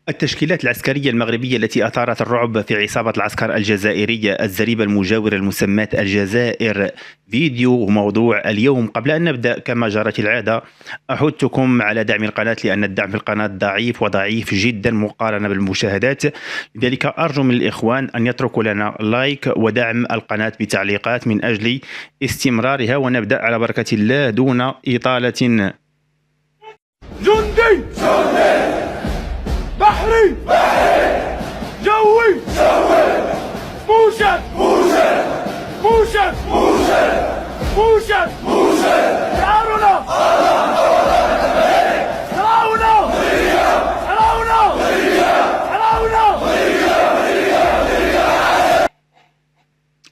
التشكيلات العسكرية المغربية التي أثارت الرعب في عصابة العسكر الجزائرية الزريبة المجاورة المسماة الجزائر. فيديو وموضوع اليوم. قبل أن نبدأ كما جرت العادة أحثكم على دعم القناة، لأن الدعم في القناة ضعيف وضعيف جدا مقارنة بالمشاهدات. لذلك أرجو من الإخوان أن يتركوا لنا لايك ودعم القناة بتعليقات من أجل استمرارها. ونبدأ على بركة الله دون إطالة. جندي بحري جوي موشك شعارنا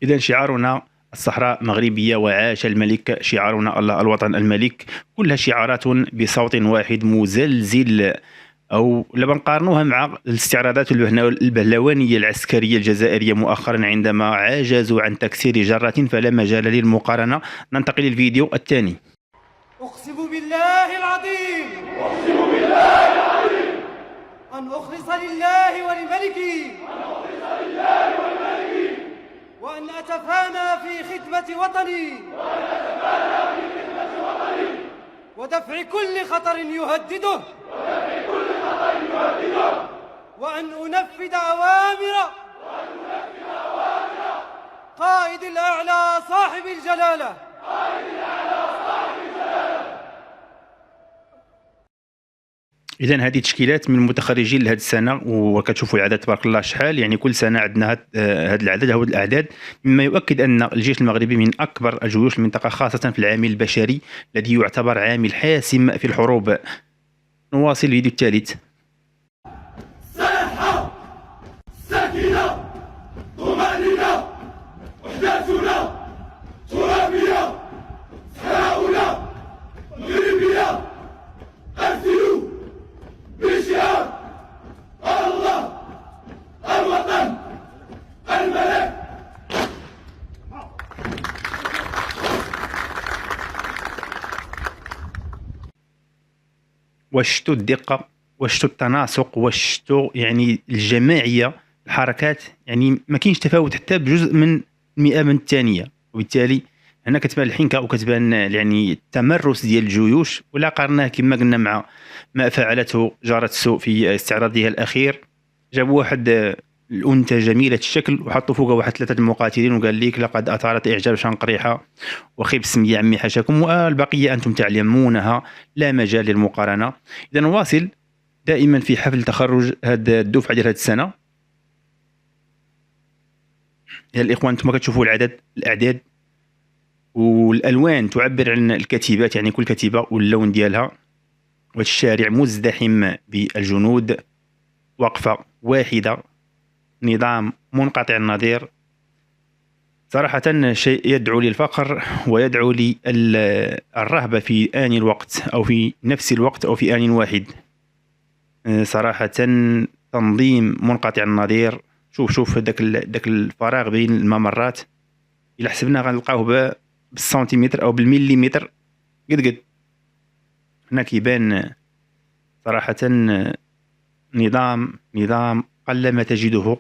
إذن شعارنا الصحراء مغربية وعاش الملك، شعارنا الله الوطن الملك. كلها شعارات بصوت واحد مزلزل. أو لما نقارنوها مع الاستعراضات البهلوانية العسكرية الجزائرية مؤخرا عندما عجزوا عن تكسير جرة، فلا مجال للمقارنة. ننتقل للفيديو الثاني. أقسم بالله العظيم أن أخلص لله ولملكه وأن أتفانى في خدمة وطني ودفع كل خطر يهدده وأن أنفذ أوامر قائد الأعلى صاحب الجلالة. إذن هذه تشكيلات من المتخرجين لهذه السنة، وكتشوفوا العدد تبارك الله شحال. يعني كل سنة عندنا هذا العدد أو الأعداد، مما يؤكد أن الجيش المغربي من أكبر الجيوش المنطقة، خاصة في العامل البشري الذي يعتبر عامل حاسم في الحروب. نواصل الفيديو الثالث. صحة سكينة طمأنينة وحدتنا ترابية صحراؤنا مغربية. أرسلوا بشعار الله الوطن الملك. وشتو الدقة، وشتو التناسق، وشتو يعني الجماعية الحركات. يعني ما كاينش تفاوت حتى بجزء من 100 من الثانية. وبالتالي هنا كتبان الحنكة وكتبان يعني التمرس ديال الجيوش. ولا قارناه كما قلنا مع ما فعلته جارة السوء في استعراضها الأخير، جابوا واحد الأنثى جميلة الشكل وحطوا فوقها واحد 3 المقاتلين وقال لك لقد أثارت إعجاب شنقريحة وخيب سمية عمي حاشاكم، والبقية أنتم تعلمونها، لا مجال للمقارنة. إذا نواصل. دائما في حفل تخرج هذا الدفعة ديال هذه السنة، يا الإخوان أنتم كتشوفوا الأعداد والألوان تعبر عن الكتيبات، يعني كل كتيبة واللون ديالها. والشارع مزدحم بالجنود، وقفة واحدة، نظام منقطع النظير. صراحة شيء يدعو للفخر ويدعو للرهبة في آن الوقت، أو في نفس الوقت، أو في آن واحد. صراحة تنظيم منقطع النظير. شوف داك الفراغ بين الممرات، إلا حسبنا غنلقاوه بالسنتيمتر أو بالمليمتر قد. هنا كيبان صراحة نظام قلما تجده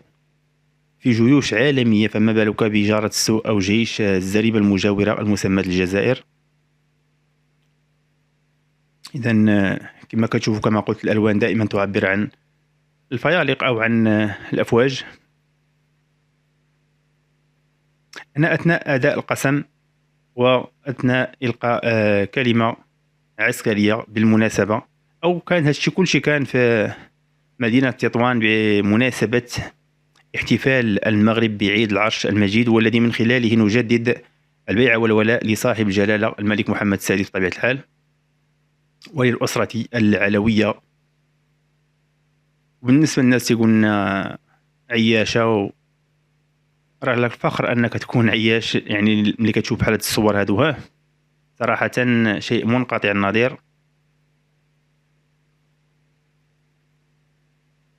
في جيوش عالمية، فما بالك بجارة السوء أو جيش الزريبة المجاورة المسمى الجزائر. إذن كما كتشوفوا كما قلت الألوان دائما تعبر عن الفيالق أو عن الأفواج. هنا أثناء أداء القسم وأثناء إلقاء كلمة عسكرية بالمناسبة، أو كان هادشي كلشي كان في مدينة تطوان بمناسبة احتفال المغرب بعيد العرش المجيد، والذي من خلاله نجدد البيعة والولاء لصاحب الجلالة الملك محمد السادس بطبيعة الحال، وللأسرة العلوية. وبالنسبة للناس يقولنا عياشة، راه لك الفخر أنك تكون عياش. يعني ملي كتشوف بحال هاد الصور هادو، صراحة شيء منقطع النظير.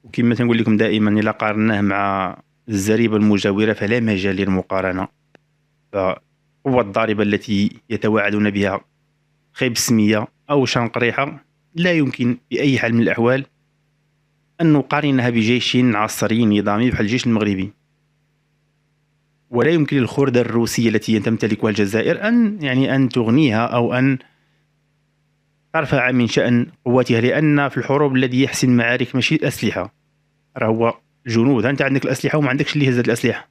وكما تنقول لكم دائما، إلا قارناه مع الزريبة المجاورة فلا مجال للمقارنة. فالقوة الضاربة التي يتواعدون بها خيب السمية أو شنقريحة لا يمكن بأي حال من الأحوال أن نقارنها بجيش عسكري نظامي بحال الجيش المغربي. ولا يمكن للخردة الروسية التي تمتلكها الجزائر أن تغنيها أو أن ترفع من شأن قواتها، لأن في الحروب الذي يحسم المعارك ماشي الأسلحة، راه هو الجنود. أنت عندك الأسلحة وما عندكش اللي هزت الأسلحة،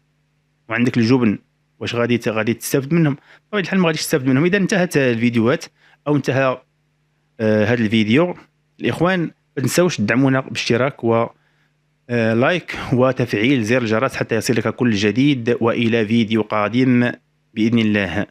وعندك الجبن، واش غادي تستافد منهم؟ بطبيعة الحال ما غاديش تستافد منهم. إذا انتهت الفيديوهات أو انتهى هذا الفيديو، الإخوان ما تنساوش تدعمونا باشتراك و لايك وتفعيل زر الجرس حتى يصلك كل جديد، وإلى فيديو قادم بإذن الله.